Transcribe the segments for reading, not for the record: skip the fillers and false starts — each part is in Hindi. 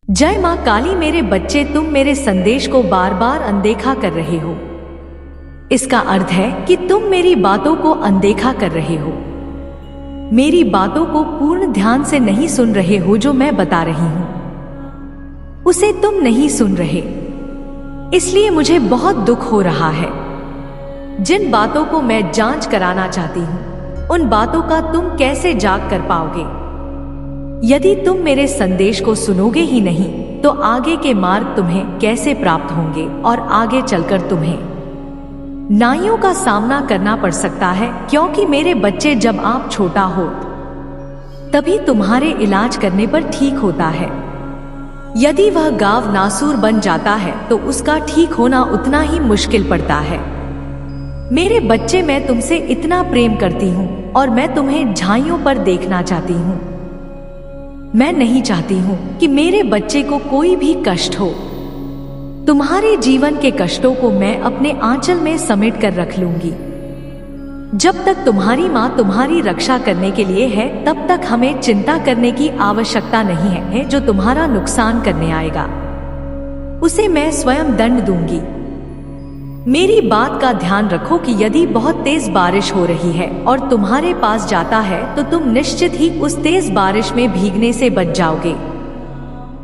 जय माँ काली। मेरे बच्चे, तुम मेरे संदेश को बार बार अनदेखा कर रहे हो। इसका अर्थ है कि तुम मेरी बातों को अनदेखा कर रहे हो, मेरी बातों को पूर्ण ध्यान से नहीं सुन रहे हो। जो मैं बता रही हूं उसे तुम नहीं सुन रहे, इसलिए मुझे बहुत दुख हो रहा है। जिन बातों को मैं जांच कराना चाहती हूं उन बातों का तुम कैसे जाग कर पाओगे? यदि तुम मेरे संदेश को सुनोगे ही नहीं तो आगे के मार्ग तुम्हें कैसे प्राप्त होंगे और आगे चलकर तुम्हें नाइयों का सामना करना पड़ सकता है। क्योंकि मेरे बच्चे, जब आप छोटा हो तभी तुम्हारे इलाज करने पर ठीक होता है। यदि वह गांव नासूर बन जाता है तो उसका ठीक होना उतना ही मुश्किल पड़ता है। मेरे बच्चे, मैं तुमसे इतना प्रेम करती हूँ और मैं तुम्हें झाइयों पर देखना चाहती हूँ। मैं नहीं चाहती हूँ कि मेरे बच्चे को कोई भी कष्ट हो। तुम्हारे जीवन के कष्टों को मैं अपने आंचल में समेट कर रख लूंगी। जब तक तुम्हारी माँ तुम्हारी रक्षा करने के लिए है तब तक हमें चिंता करने की आवश्यकता नहीं है। जो तुम्हारा नुकसान करने आएगा उसे मैं स्वयं दंड दूंगी। मेरी बात का ध्यान रखो कि यदि बहुत तेज बारिश हो रही है और तुम्हारे पास जाता है तो तुम निश्चित ही उस तेज बारिश में भीगने से बच जाओगे।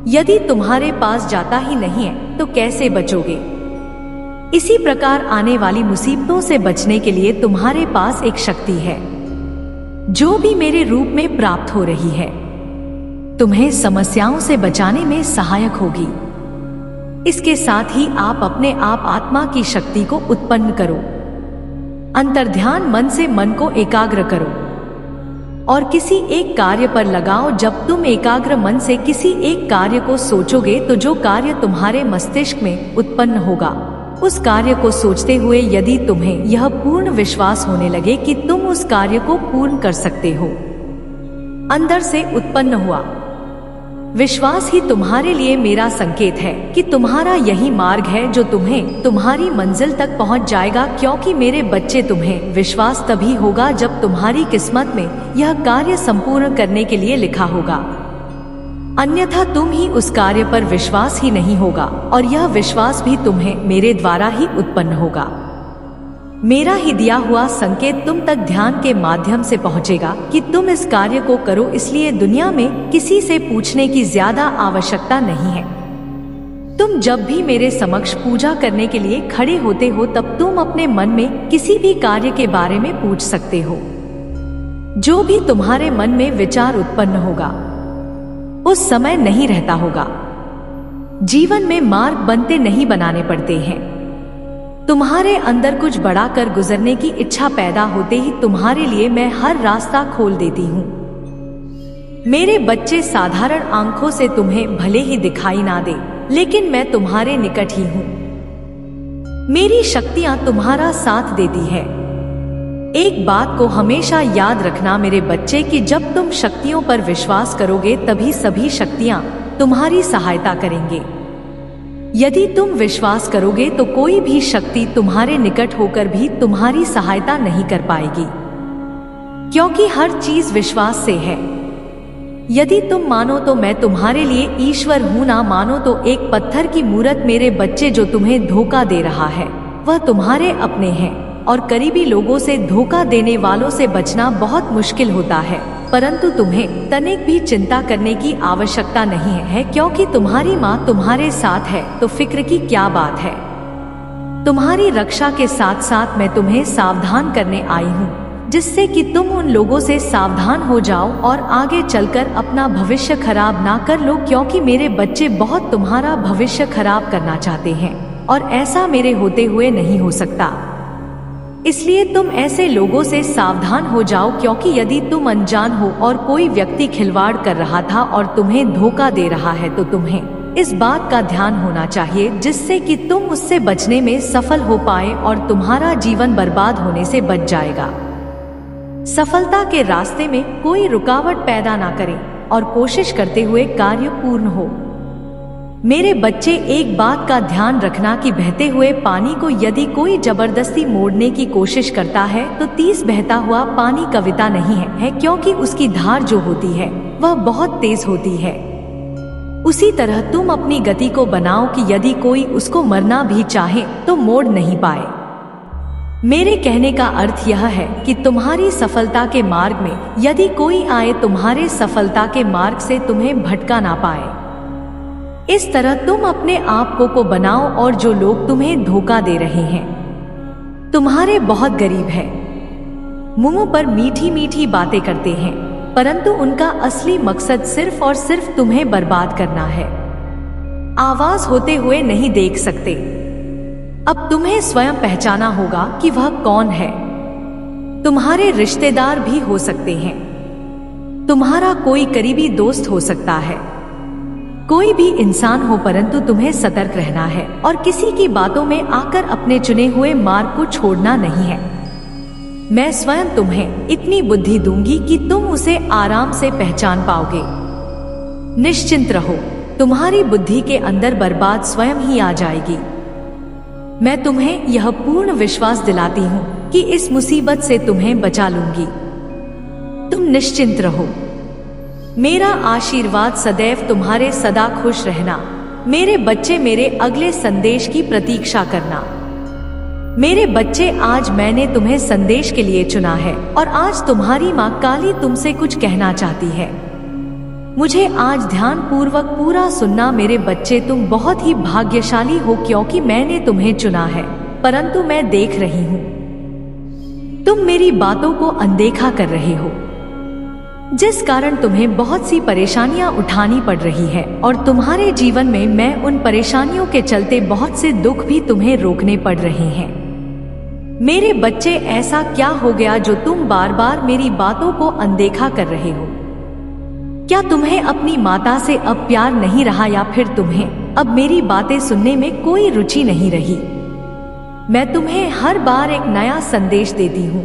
यदि तुम्हारे पास जाता ही नहीं है तो कैसे बचोगे? इसी प्रकार आने वाली मुसीबतों से बचने के लिए तुम्हारे पास एक शक्ति है जो भी मेरे रूप में प्राप्त हो रही है, तुम्हें समस्याओं से बचाने में सहायक होगी। इसके साथ ही आप अपने आप आत्मा की शक्ति को उत्पन्न करो। अंतर्ध्यान मन से मन को एकाग्र करो और किसी एक कार्य पर लगाओ। जब तुम एकाग्र मन से किसी एक कार्य को सोचोगे तो जो कार्य तुम्हारे मस्तिष्क में उत्पन्न होगा उस कार्य को सोचते हुए यदि तुम्हें यह पूर्ण विश्वास होने लगे कि तुम उस कार्य को पूर्ण कर सकते हो, अंदर से उत्पन्न हुआ विश्वास ही तुम्हारे लिए मेरा संकेत है कि तुम्हारा यही मार्ग है जो तुम्हें तुम्हारी मंजिल तक पहुंच जाएगा। क्योंकि मेरे बच्चे, तुम्हें विश्वास तभी होगा जब तुम्हारी किस्मत में यह कार्य संपूर्ण करने के लिए लिखा होगा, अन्यथा तुम ही उस कार्य पर विश्वास ही नहीं होगा और यह विश्वास भी तुम्हें मेरे द्वारा ही उत्पन्न होगा। मेरा ही दिया हुआ संकेत तुम तक ध्यान के माध्यम से पहुंचेगा कि तुम इस कार्य को करो। इसलिए दुनिया में किसी से पूछने की ज्यादा आवश्यकता नहीं है। तुम जब भी मेरे समक्ष पूजा करने के लिए खड़े होते हो तब तुम अपने मन में किसी भी कार्य के बारे में पूछ सकते हो। जो भी तुम्हारे मन में विचार उत्पन्न होगा उस समय नहीं रहता होगा। जीवन में मार्ग बनते नहीं बनाने पड़ते हैं। तुम्हारे अंदर कुछ बड़ा कर गुजरने की इच्छा पैदा होते ही तुम्हारे लिए मैं हर रास्ता खोल देती हूँ। मेरे बच्चे, साधारण आंखों से तुम्हें भले ही दिखाई ना दे लेकिन मैं तुम्हारे निकट ही हूँ। मेरी शक्तियाँ तुम्हारा साथ देती है। एक बात को हमेशा याद रखना मेरे बच्चे कि जब तुम शक्तियों पर विश्वास करोगे तभी सभी शक्तियाँ तुम्हारी सहायता करेंगे। यदि तुम विश्वास करोगे तो कोई भी शक्ति तुम्हारे निकट होकर भी तुम्हारी सहायता नहीं कर पाएगी, क्योंकि हर चीज विश्वास से है। यदि तुम मानो तो मैं तुम्हारे लिए ईश्वर हूं, ना मानो तो एक पत्थर की मूरत। मेरे बच्चे, जो तुम्हें धोखा दे रहा है वह तुम्हारे अपने हैं और करीबी लोगों से धोखा देने वालों से बचना बहुत मुश्किल होता है। परंतु तुम्हें तनिक भी चिंता करने की आवश्यकता नहीं है, क्योंकि तुम्हारी माँ तुम्हारे साथ है। तो फिक्र की क्या बात है? तुम्हारी रक्षा के साथ साथ मैं तुम्हें सावधान करने आई हूँ, जिससे कि तुम उन लोगों से सावधान हो जाओ और आगे चलकर अपना भविष्य खराब ना कर लो। क्योंकि मेरे बच्चे बहुत तुम्हारा भविष्य खराब करना चाहते हैं और ऐसा मेरे होते हुए नहीं हो सकता। इसलिए तुम ऐसे लोगों से सावधान हो जाओ, क्योंकि यदि तुम अनजान हो और कोई व्यक्ति खिलवाड़ कर रहा था और तुम्हें धोखा दे रहा है तो तुम्हें इस बात का ध्यान होना चाहिए जिससे कि तुम उससे बचने में सफल हो पाए और तुम्हारा जीवन बर्बाद होने से बच जाएगा। सफलता के रास्ते में कोई रुकावट पैदा ना करें और कोशिश करते हुए कार्य पूर्ण हो। मेरे बच्चे, एक बात का ध्यान रखना कि बहते हुए पानी को यदि कोई जबरदस्ती मोड़ने की कोशिश करता है तो तेज बहता हुआ पानी कविता नहीं है, क्योंकि उसकी धार जो होती है वह बहुत तेज होती है। उसी तरह तुम अपनी गति को बनाओ कि यदि कोई उसको मरना भी चाहे तो मोड़ नहीं पाए। मेरे कहने का अर्थ यह है कि तुम्हारी सफलता के मार्ग में यदि कोई आए तुम्हारे सफलता के मार्ग से तुम्हें भटका ना पाए। इस तरह तुम अपने आप को बनाओ और जो लोग तुम्हें धोखा दे रहे हैं, तुम्हारे बहुत गरीब है, मुंह पर मीठी मीठी बातें करते हैं, परंतु उनका असली मकसद सिर्फ और सिर्फ तुम्हें बर्बाद करना है। आवाज होते हुए नहीं देख सकते। अब तुम्हें स्वयं पहचाना होगा कि वह कौन है। तुम्हारे रिश्तेदार भी हो सकते हैं, तुम्हारा कोई करीबी दोस्त हो सकता है, कोई भी इंसान हो, परंतु तुम्हें सतर्क रहना है और किसी की बातों में आकर अपने चुने हुए मार्ग को छोड़ना नहीं है। मैं स्वयं तुम्हें इतनी बुद्धि दूंगी कि तुम उसे आराम से पहचान पाओगे। निश्चिंत रहो, तुम्हारी बुद्धि के अंदर बर्बाद स्वयं ही आ जाएगी। मैं तुम्हें यह पूर्ण विश्वास दिलाती हूँ कि इस मुसीबत से तुम्हें बचा लूंगी। तुम निश्चिंत रहो। मेरा आशीर्वाद सदैव तुम्हारे सदा खुश रहना। मेरे बच्चे, मेरे अगले संदेश की प्रतीक्षा करना। मेरे बच्चे, आज मैंने तुम्हें संदेश के लिए चुना है और आज तुम्हारी माँ काली तुमसे कुछ कहना चाहती है। मुझे आज ध्यान पूर्वक पूरा सुनना। मेरे बच्चे, तुम बहुत ही भाग्यशाली हो क्योंकि मैंने तुम्हें चुना है, परंतु मैं देख रही हूँ तुम मेरी बातों को अनदेखा कर रहे हो, जिस कारण तुम्हें बहुत सी परेशानियां उठानी पड़ रही है और तुम्हारे जीवन में मैं उन परेशानियों के चलते बहुत से दुख भी तुम्हें रोकने पड़ रहे हैं। मेरे बच्चे, ऐसा क्या हो गया जो तुम बार बार मेरी बातों को अनदेखा कर रहे हो? क्या तुम्हें अपनी माता से अब प्यार नहीं रहा या फिर तुम्हें अब मेरी बातें सुनने में कोई रुचि नहीं रही? मैं तुम्हें हर बार एक नया संदेश देती हूँ,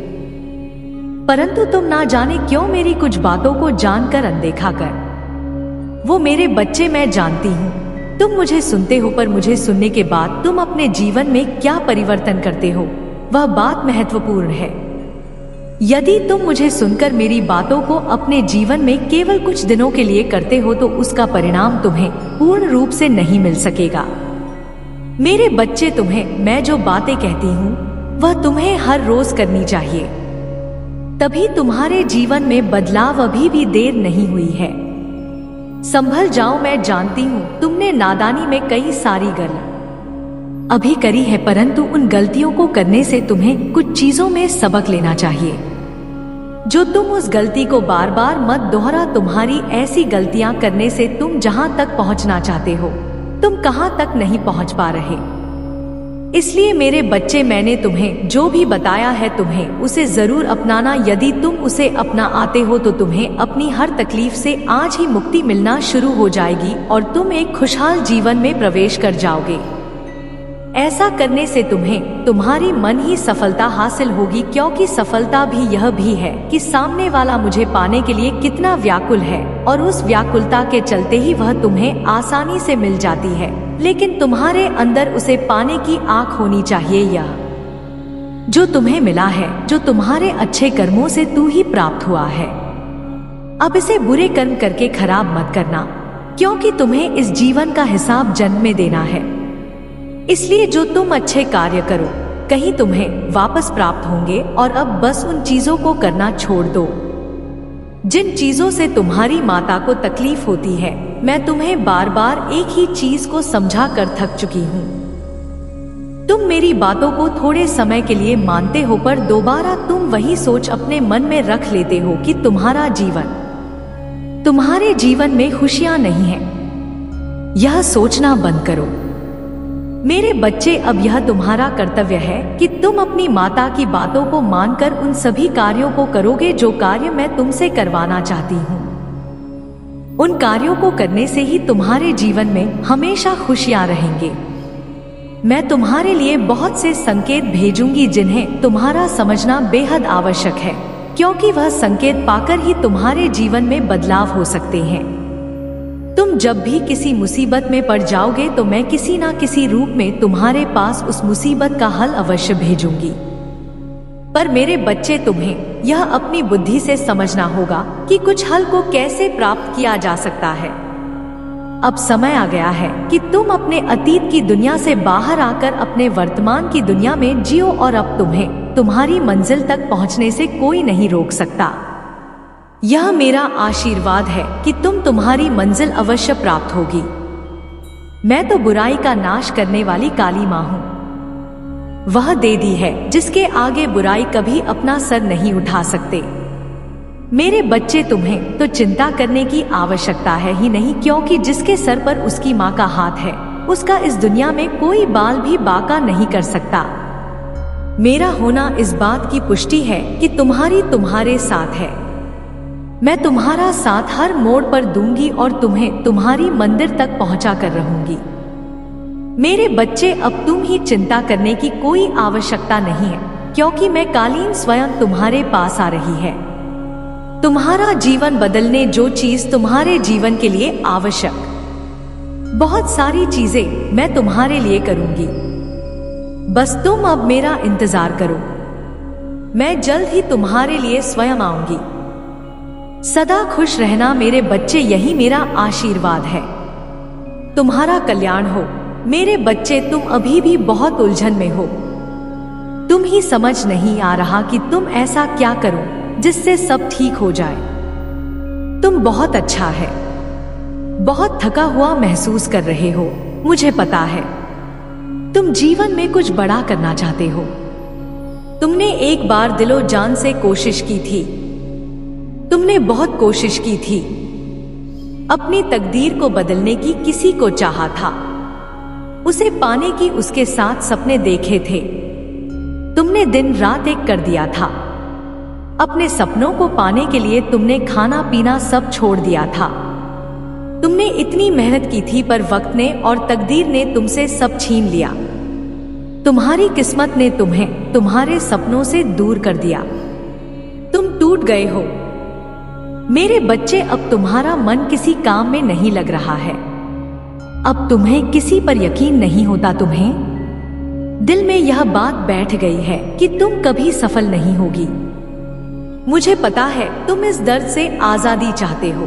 परंतु तुम ना जाने क्यों मेरी कुछ बातों को जानकर अनदेखा कर। वो मेरे बच्चे, मैं जानती हूँ तुम मुझे सुनते हो, पर मुझे सुनने के बाद तुम अपने जीवन में क्या परिवर्तन करते हो वह बात महत्वपूर्ण है। यदि तुम मुझे सुनकर मेरी बातों को अपने जीवन में केवल कुछ दिनों के लिए करते हो तो उसका परिणाम तुम्हें पूर्ण रूप से नहीं मिल सकेगा। मेरे बच्चे, तुम्हें मैं जो बातें कहती हूँ वह तुम्हें हर रोज करनी चाहिए, तभी तुम्हारे जीवन में बदलाव अभी भी देर नहीं हुई है। संभल जाओ, मैं जानती हूँ तुमने नादानी में कई सारी गलतियां अभी करी है, परंतु उन गलतियों को करने से तुम्हें कुछ चीजों में सबक लेना चाहिए। जो तुम उस गलती को बार बार मत दोहरा। तुम्हारी ऐसी गलतियां करने से तुम जहां तक पहुंचना चाहते हो तुम कहां तक नहीं पहुंच पा रहे। इसलिए मेरे बच्चे, मैंने तुम्हें जो भी बताया है तुम्हें उसे जरूर अपनाना। यदि तुम उसे अपना आते हो तो तुम्हें अपनी हर तकलीफ से आज ही मुक्ति मिलना शुरू हो जाएगी और तुम एक खुशहाल जीवन में प्रवेश कर जाओगे। ऐसा करने से तुम्हें तुम्हारी मन ही सफलता हासिल होगी, क्योंकि सफलता भी यह भी है कि सामने वाला मुझे पाने के लिए कितना व्याकुल है और उस व्याकुलता के चलते ही वह तुम्हें आसानी से मिल जाती है, लेकिन तुम्हारे अंदर उसे पाने की आंख होनी चाहिए। यह जो तुम्हें मिला है, जो तुम्हारे अच्छे कर्मों से तू ही प्राप्त हुआ है, अब इसे बुरे कर्म करके खराब मत करना, क्योंकि तुम्हें इस जीवन का हिसाब जन्म में देना है। इसलिए जो तुम अच्छे कार्य करो कहीं तुम्हें वापस प्राप्त होंगे और अब बस उन चीजों को करना छोड़ दो जिन चीजों से तुम्हारी माता को तकलीफ होती है। मैं तुम्हें बार बार एक ही चीज को समझा कर थक चुकी हूँ। तुम मेरी बातों को थोड़े समय के लिए मानते हो, पर दोबारा तुम वही सोच अपने मन में रख लेते हो कि तुम्हारे जीवन में खुशियां नहीं है। यह सोचना बंद करो मेरे बच्चे। अब यह तुम्हारा कर्तव्य है कि तुम अपनी माता की बातों को मानकर उन सभी कार्यों को करोगे जो कार्य मैं तुमसे करवाना चाहती हूँ। उन कार्यों को करने से ही तुम्हारे जीवन में हमेशा खुशियां रहेंगे। मैं तुम्हारे लिए बहुत से संकेत भेजूंगी जिन्हें तुम्हारा समझना बेहद आवश्यक है, क्योंकि वह संकेत पाकर ही तुम्हारे जीवन में बदलाव हो सकते हैं। तुम जब भी किसी मुसीबत में पड़ जाओगे तो मैं किसी ना किसी रूप में तुम्हारे पास उस मुसीबत का हल अवश्य भेजूंगी। पर मेरे बच्चे, तुम्हें यह अपनी बुद्धि से समझना होगा कि कुछ हल को कैसे प्राप्त किया जा सकता है। अब समय आ गया है कि तुम अपने अतीत की दुनिया से बाहर आकर अपने वर्तमान की दुनिया में जियो और अब तुम्हें तुम्हारी मंजिल तक पहुंचने से कोई नहीं रोक सकता। यह मेरा आशीर्वाद है कि तुम्हारी मंजिल अवश्य प्राप्त होगी। मैं तो बुराई का नाश करने वाली काली माँ हूँ। वह देवी है जिसके आगे बुराई कभी अपना सर नहीं उठा सकते। मेरे बच्चे, तुम्हें तो चिंता करने की आवश्यकता है ही नहीं, क्योंकि जिसके सर पर उसकी माँ का हाथ है उसका इस दुनिया में कोई बाल भी बांका नहीं कर सकता। मेरा होना इस बात की पुष्टि है कि तुम्हारे साथ है। मैं तुम्हारा साथ हर मोड़ पर दूंगी और तुम्हें तुम्हारी मंदिर तक पहुंचा कर रहूंगी। मेरे बच्चे, अब तुम ही चिंता करने की कोई आवश्यकता नहीं है, क्योंकि मैं कालीन स्वयं तुम्हारे पास आ रही है। तुम्हारा जीवन बदलने जो चीज तुम्हारे जीवन के लिए आवश्यक, बहुत सारी चीजें मैं तुम्हारे लिए करूंगी। बस तुम अब मेरा इंतजार करो। मैं जल्द ही तुम्हारे लिए स्वयं आऊंगी। सदा खुश रहना मेरे बच्चे, यही मेरा आशीर्वाद है। तुम्हारा कल्याण हो। मेरे बच्चे, तुम अभी भी बहुत उलझन में हो। तुम ही समझ नहीं आ रहा कि तुम ऐसा क्या करो जिससे सब ठीक हो जाए। तुम बहुत अच्छा है, बहुत थका हुआ महसूस कर रहे हो, मुझे पता है। तुम जीवन में कुछ बड़ा करना चाहते हो। तुमने एक बार दिलो जान से कोशिश की थी। तुमने बहुत कोशिश की थी। अपनी तकदीर को बदलने की किसी को चाहा था, उसे पाने की उसके साथ सपने देखे थे। तुमने दिन रात एक कर दिया था। अपने सपनों को पाने के लिए तुमने खाना पीना सब छोड़ दिया था। तुमने इतनी मेहनत की थी, पर वक्त ने और तकदीर ने तुमसे सब छीन लिया। तुम्हारी किस्मत ने तुम्हें तुम्हारे सपनों से दूर कर दिया। तुम टूट गए हो। मेरे बच्चे, अब तुम्हारा मन किसी काम में नहीं लग रहा है। अब तुम्हें किसी पर यकीन नहीं होता। तुम्हें दिल में यह बात बैठ गई है कि तुम कभी सफल नहीं होगी। मुझे पता है तुम इस दर्द से आजादी चाहते हो।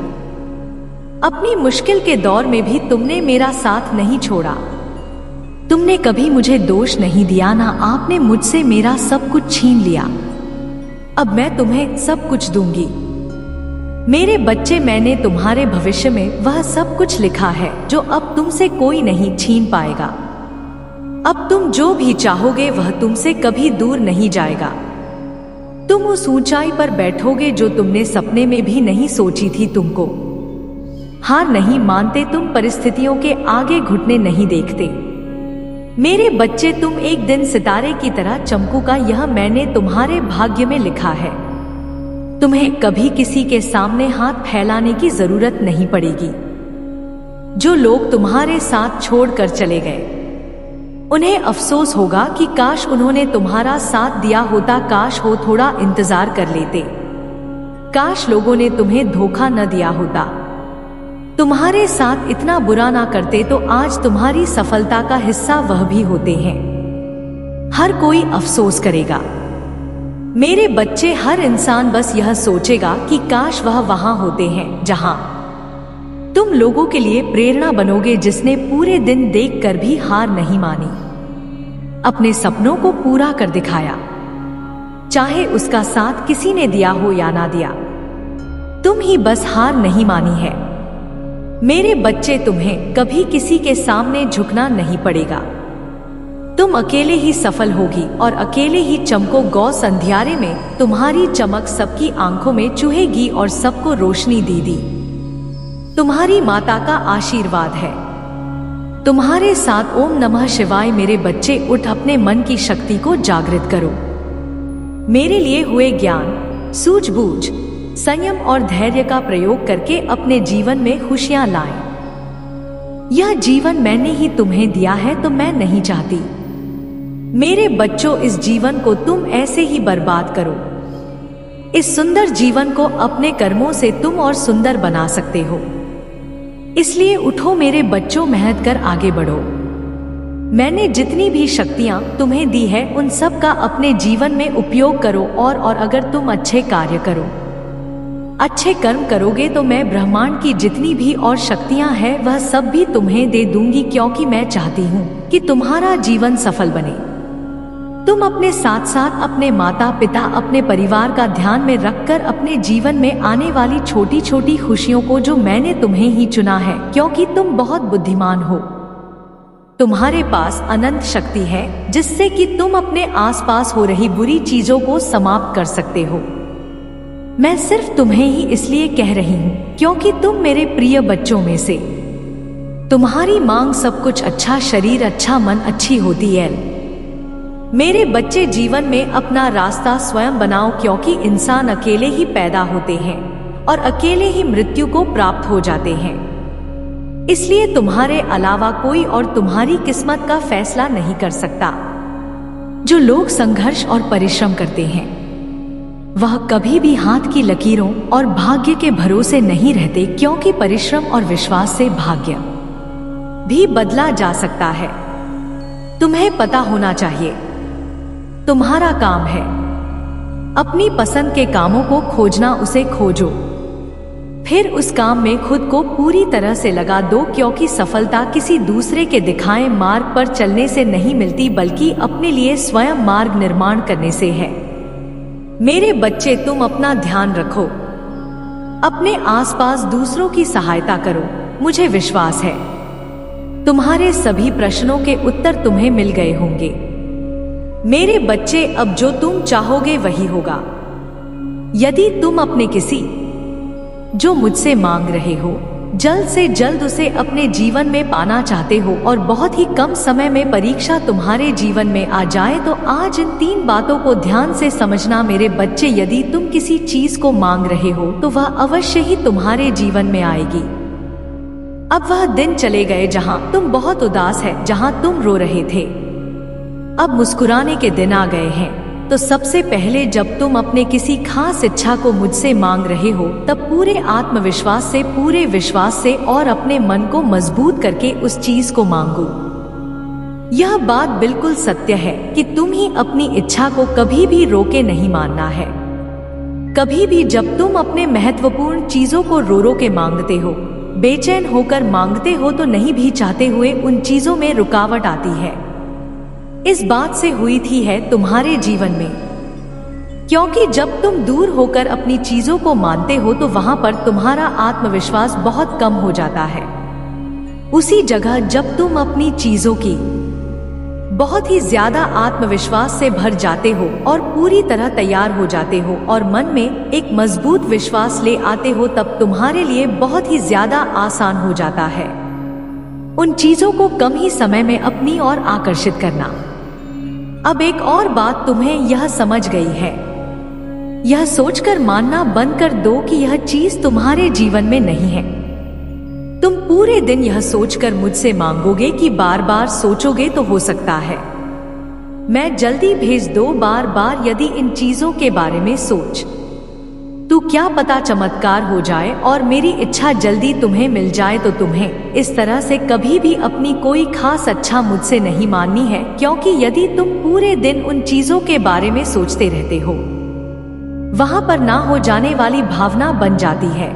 अपनी मुश्किल के दौर में भी तुमने मेरा साथ नहीं छोड़ा। तुमने कभी मुझे दोष नहीं दिया, ना आपने मुझसे मेरा सब कुछ छीन लिया। अब मैं तुम्हें सब कुछ दूंगी। मेरे बच्चे, मैंने तुम्हारे भविष्य में वह सब कुछ लिखा है जो अब तुमसे कोई नहीं छीन पाएगा। अब तुम जो भी चाहोगे वह तुमसे कभी दूर नहीं जाएगा। तुम उस ऊंचाई पर बैठोगे जो तुमने सपने में भी नहीं सोची थी। तुमको हार नहीं मानते, तुम परिस्थितियों के आगे घुटने नहीं देखते। मेरे बच्चे, तुम एक दिन सितारे की तरह चमकूगा, यह मैंने तुम्हारे भाग्य में लिखा है। तुम्हें कभी किसी के सामने हाथ फैलाने की जरूरत नहीं पड़ेगी। जो लोग तुम्हारे साथ छोड़कर चले गए उन्हें अफसोस होगा कि काश उन्होंने तुम्हारा साथ दिया होता, काश वो थोड़ा इंतजार कर लेते, काश लोगों ने तुम्हें धोखा न दिया होता, तुम्हारे साथ इतना बुरा ना करते तो आज तुम्हारी सफलता का हिस्सा वह भी होते हैं। हर कोई अफसोस करेगा। मेरे बच्चे, हर इंसान बस यह सोचेगा कि काश वह वहां होते हैं जहां तुम लोगों के लिए प्रेरणा बनोगे, जिसने पूरे दिन देखकर भी हार नहीं मानी, अपने सपनों को पूरा कर दिखाया, चाहे उसका साथ किसी ने दिया हो या ना दिया। तुम ही बस हार नहीं मानी है। मेरे बच्चे, तुम्हें कभी किसी के सामने झुकना नहीं पड़ेगा। तुम अकेले ही सफल होगी और अकेले ही चमको। गौ संध्यारे में तुम्हारी चमक सबकी आंखों में चुहेगी और सबको रोशनी दी। तुम्हारी माता का आशीर्वाद है तुम्हारे साथ। ओम नमः शिवाय। मेरे बच्चे, उठ, अपने मन की शक्ति को जागृत करो। मेरे लिए हुए ज्ञान, सूझबूझ, संयम और धैर्य का प्रयोग करके अपने जीवन में खुशियां लाएं। यह जीवन मैंने ही तुम्हें दिया है, तो मैं नहीं चाहती मेरे बच्चों इस जीवन को तुम ऐसे ही बर्बाद करो। इस सुंदर जीवन को अपने कर्मों से तुम और सुंदर बना सकते हो। इसलिए उठो मेरे बच्चों, मेहनत कर आगे बढ़ो। मैंने जितनी भी शक्तियां तुम्हें दी है उन सब का अपने जीवन में उपयोग करो और अगर तुम अच्छे कार्य करो, अच्छे कर्म करोगे तो मैं ब्रह्मांड की जितनी भी और शक्तियां हैं वह सब भी तुम्हें दे दूंगी, क्योंकि मैं चाहती हूँ कि तुम्हारा जीवन सफल बने। तुम अपने साथ साथ अपने माता पिता, अपने परिवार का ध्यान में रखकर अपने जीवन में आने वाली छोटी छोटी खुशियों को, जो मैंने तुम्हें ही चुना है क्योंकि तुम बहुत बुद्धिमान हो, तुम्हारे पास अनंत शक्ति है जिससे कि तुम अपने आसपास हो रही बुरी चीजों को समाप्त कर सकते हो। मैं सिर्फ तुम्हें ही इसलिए कह रही हूँ क्योंकि तुम मेरे प्रिय बच्चों में से, तुम्हारी मांग सब कुछ अच्छा शरीर, अच्छा मन, अच्छी होती है। मेरे बच्चे, जीवन में अपना रास्ता स्वयं बनाओ, क्योंकि इंसान अकेले ही पैदा होते हैं और अकेले ही मृत्यु को प्राप्त हो जाते हैं। इसलिए तुम्हारे अलावा कोई और तुम्हारी किस्मत का फैसला नहीं कर सकता। जो लोग संघर्ष और परिश्रम करते हैं वह कभी भी हाथ की लकीरों और भाग्य के भरोसे नहीं रहते, क्योंकि परिश्रम और विश्वास से भाग्य भी बदला जा सकता है। तुम्हें पता होना चाहिए, तुम्हारा काम है अपनी पसंद के कामों को खोजना, उसे खोजो, फिर उस काम में खुद को पूरी तरह से लगा दो, क्योंकि सफलता किसी दूसरे के दिखाए मार्ग पर चलने से नहीं मिलती, बल्कि अपने लिए स्वयं मार्ग निर्माण करने से है। मेरे बच्चे, तुम अपना ध्यान रखो, अपने आसपास दूसरों की सहायता करो। मुझे विश्वास है तुम्हारे सभी प्रश्नों के उत्तर तुम्हें मिल गए होंगे। मेरे बच्चे, अब जो तुम चाहोगे वही होगा। यदि तुम अपने किसी जो मुझसे मांग रहे हो जल्द से जल्द उसे अपने जीवन में पाना चाहते हो और बहुत ही कम समय में परीक्षा तुम्हारे जीवन में आ जाए, तो आज इन 3 बातों को ध्यान से समझना। मेरे बच्चे, यदि तुम किसी चीज को मांग रहे हो तो वह अवश्य ही तुम्हारे जीवन में आएगी। अब वह दिन चले गए जहां तुम बहुत उदास है, जहां तुम रो रहे थे। अब मुस्कुराने के दिन आ गए हैं। तो सबसे पहले जब तुम अपने किसी खास इच्छा को मुझसे मांग रहे हो, तब पूरे आत्मविश्वास से, पूरे विश्वास से और अपने मन को मजबूत करके उस चीज को मांगो। यह बात बिल्कुल सत्य है कि तुम ही अपनी इच्छा को कभी भी रोके नहीं मानना है। कभी भी जब तुम अपने महत्वपूर्ण चीजों को रो रो के मांगते हो, बेचैन होकर मांगते हो, तो नहीं भी चाहते हुए उन चीजों में रुकावट आती है। इस बात से हुई थी है तुम्हारे जीवन में, क्योंकि जब तुम दूर होकर अपनी चीजों को मानते हो तो वहां पर तुम्हारा आत्मविश्वास बहुत कम हो जाता है। उसी जगह जब तुम अपनी चीजों की बहुत ही ज्यादा आत्मविश्वास से भर जाते हो और पूरी तरह तैयार हो जाते हो और मन में एक मजबूत विश्वास ले आते हो, तब तुम्हारे लिए बहुत ही ज्यादा आसान हो जाता है उन चीजों को कम ही समय में अपनी ओर आकर्षित करना। अब एक और बात तुम्हें यह समझ गई है, यह सोचकर मानना बंद कर दो कि यह चीज तुम्हारे जीवन में नहीं है। तुम पूरे दिन यह सोचकर मुझसे मांगोगे कि बार बार सोचोगे तो हो सकता है मैं जल्दी भेज दो, बार बार यदि इन चीजों के बारे में सोच, तो क्या पता चमत्कार हो जाए और मेरी इच्छा जल्दी तुम्हें मिल जाए। तो तुम्हें इस तरह से कभी भी अपनी कोई खास अच्छा मुझसे नहीं माननी है, क्योंकि यदि तुम पूरे दिन उन चीजों के बारे में सोचते रहते हो, वहां पर ना हो जाने वाली भावना बन जाती है।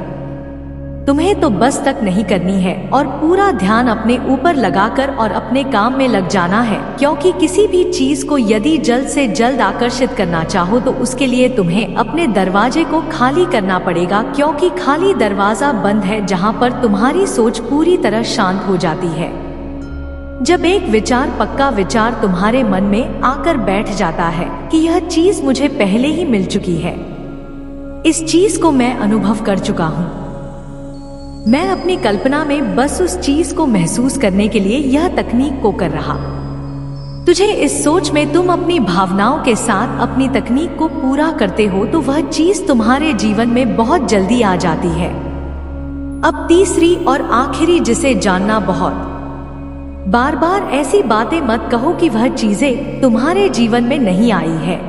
तुम्हें तो बस तक नहीं करनी है और पूरा ध्यान अपने ऊपर लगाकर और अपने काम में लग जाना है, क्योंकि किसी भी चीज को यदि जल्द से जल्द आकर्षित करना चाहो तो उसके लिए तुम्हें अपने दरवाजे को खाली करना पड़ेगा, क्योंकि खाली दरवाजा बंद है जहां पर तुम्हारी सोच पूरी तरह शांत हो जाती है। जब एक विचार, पक्का विचार तुम्हारे मन में आकर बैठ जाता है कि यह चीज मुझे पहले ही मिल चुकी है, इस चीज को मैं अनुभव कर चुका हूँ, मैं अपनी कल्पना में बस उस चीज को महसूस करने के लिए यह तकनीक को कर रहा। तुझे इस सोच में तुम अपनी भावनाओं के साथ अपनी तकनीक को पूरा करते हो तो वह चीज तुम्हारे जीवन में बहुत जल्दी आ जाती है। अब तीसरी और आखिरी, जिसे जानना बहुत, बार बार ऐसी बातें मत कहो कि वह चीजें तुम्हारे जीवन में नहीं आई है।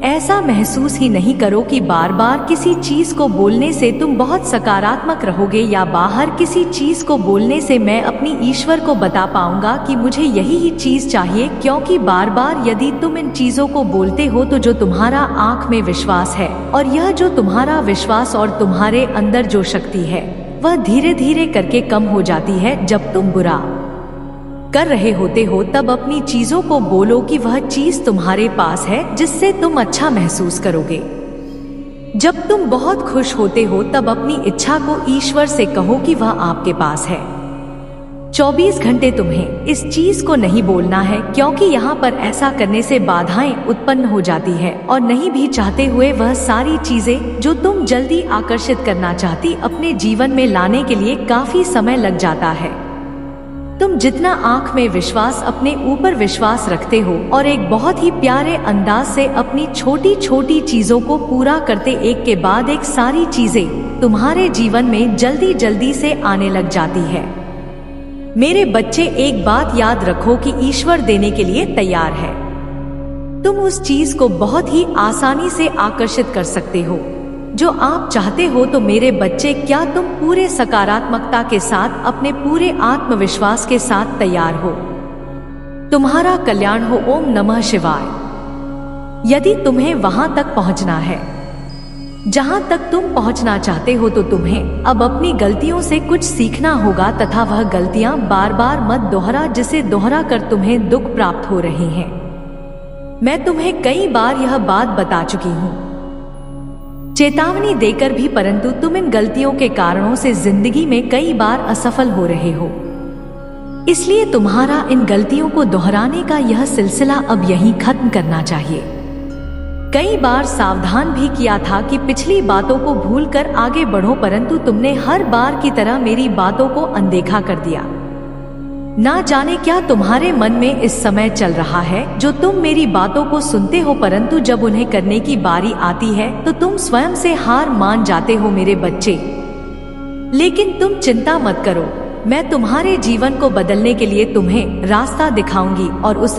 ऐसा महसूस ही नहीं करो कि बार बार किसी चीज को बोलने से तुम बहुत सकारात्मक रहोगे या बाहर किसी चीज को बोलने से मैं अपनी ईश्वर को बता पाऊंगा कि मुझे यही ही चीज चाहिए, क्योंकि बार बार यदि तुम इन चीजों को बोलते हो तो जो तुम्हारा आंख में विश्वास है और यह जो तुम्हारा विश्वास और तुम्हारे अंदर जो शक्ति है वह धीरे धीरे करके कम हो जाती है। जब तुम बुरा कर रहे होते हो तब अपनी चीजों को बोलो कि वह चीज तुम्हारे पास है जिससे तुम अच्छा महसूस करोगे। जब तुम बहुत खुश होते हो तब अपनी इच्छा को ईश्वर से कहो कि वह आपके पास है। 24 घंटे तुम्हें इस चीज को नहीं बोलना है, क्योंकि यहाँ पर ऐसा करने से बाधाएं उत्पन्न हो जाती है और नहीं भी चाहते हुए वह सारी चीजें जो तुम जल्दी आकर्षित करना चाहती अपने जीवन में लाने के लिए काफी समय लग जाता है। तुम जितना आंख में विश्वास, अपने ऊपर विश्वास रखते हो और एक बहुत ही प्यारे अंदाज से अपनी छोटी छोटी चीजों को पूरा करते एक के बाद एक सारी चीजें तुम्हारे जीवन में जल्दी जल्दी से आने लग जाती है। मेरे बच्चे, एक बात याद रखो कि ईश्वर देने के लिए तैयार है। तुम उस चीज को बहुत ही आसानी से आकर्षित कर सकते हो जो आप चाहते हो। तो मेरे बच्चे, क्या तुम पूरे सकारात्मकता के साथ, अपने पूरे आत्मविश्वास के साथ तैयार हो? तुम्हारा कल्याण हो। ओम नमः शिवाय। यदि तुम्हें वहां तक पहुंचना है जहां तक तुम पहुंचना चाहते हो तो तुम्हें अब अपनी गलतियों से कुछ सीखना होगा तथा वह गलतियां बार बार मत दोहरा, जिसे दोहरा कर तुम्हें दुख प्राप्त हो रहे हैं। मैं तुम्हें कई बार यह बात बता चुकी हूँ, चेतावनी देकर भी, परंतु तुम इन गलतियों के कारणों से जिंदगी में कई बार असफल हो रहे हो। इसलिए तुम्हारा इन गलतियों को दोहराने का यह सिलसिला अब यहीं खत्म करना चाहिए। कई बार सावधान भी किया था कि पिछली बातों को भूलकर आगे बढ़ो, परंतु तुमने हर बार की तरह मेरी बातों को अनदेखा कर दिया। ना जाने क्या तुम्हारे मन में इस समय चल रहा है जो तुम मेरी बातों को सुनते हो, परंतु जब उन्हें करने की बारी आती है तो तुम स्वयं से हार मान जाते हो मेरे बच्चे। लेकिन तुम चिंता मत करो, मैं तुम्हारे जीवन को बदलने के लिए तुम्हें रास्ता दिखाऊंगी और उस